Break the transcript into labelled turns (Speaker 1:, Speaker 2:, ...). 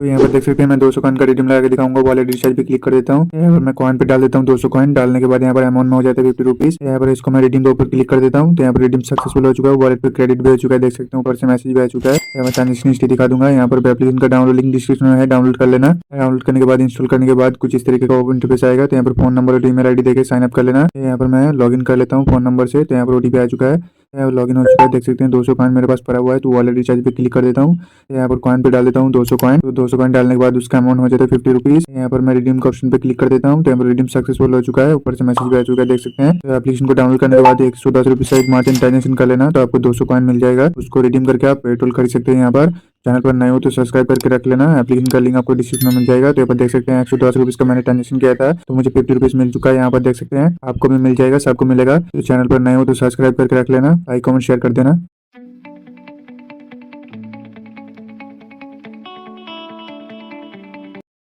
Speaker 1: तो यहाँ पर देख सकते हैं मैं 200 कॉइन का रिडीम लगा के दिखाऊंगा। वॉलेट रिचार्ज पे क्लिक कर देता हूँ। यहाँ पर मैं कॉइन पे डाल देता हूँ 200 कॉइन। डालने के बाद यहाँ पर अमाउंट में हो जाता है 50 रुपीज। यहाँ पर इसको मैं रिडीम के ऊपर क्लिक कर देता हूँ। तो यहाँ पर रिडीम सक्सेसफुल हो चुका है। वॉलेट पे क्रेडिट भी हो चुका है, देख सकते हैं ऊपर से मैसेज भी आ चुका है। यहाँ पर ट्रांजेक्शन हिस्ट्री दिखा दूंगा। यहाँ पर एप्लीकेशन का डाउनलोड लिंक डिस्क्रिप्शन में है, डाउनलोड कर लेना। डाउनलोड करने के बाद इंस्टॉल करने के बाद कुछ इस तरीके का इंटरफेस आएगा। तो यहाँ पर फोन नंबर और ईमेल आईडी देके साइन अप कर लेना। यहाँ पर मैं लॉगिन कर लेता हूँ फोन नंबर से। तो यहाँ पर ओटीपी आ चुका है, लॉगिन हो चुका है, देख सकते हैं 200 कॉइन मेरे पास पड़ा हुआ है। तो वॉलेट रिचार्ज पे क्लिक कर देता हूँ। यहाँ पर कॉइन पे डाल देता हूँ 200 कॉइन। तो 200 कॉइन डालने के बाद उसका अमाउंट हो जाता है 50 रुपीज। यहाँ पर मैं रिडीम के ऑप्शन पे क्लिक कर देता हूँ। तो यहाँ पर रिडीम सक्सेसफुल हो चुका है, ऊपर से मैसेज भी आ चुका है, देख सकते हैं। तो एप्लीकेशन को डाउनलोड करने के बाद 110 रुपये से मार्जिन ट्रांजेक्शन कर लेना। तो आपको 200 कॉइन मिल जाएगा, उसको रिडीम करके आप पेट्रोल खरीद सकते हैं। यहाँ पर चैनल पर नए हो तो सब्सक्राइब करके रख लेना। एप्लीकेशन का लिंक आपको डिस्क्रिप्शन में मिल जाएगा। तो यहाँ पर देख सकते हैं 110 रुपीज का मैंने ट्रांजेक्शन किया था, तो मुझे 50 रुपीज मिल चुका है। यहाँ पर देख सकते हैं आपको भी मिल जाएगा, सबको मिलेगा। तो चैनल पर नए हो तो सब्सक्राइब करके रख लेना, लाइक कमेंट शेयर कर देना।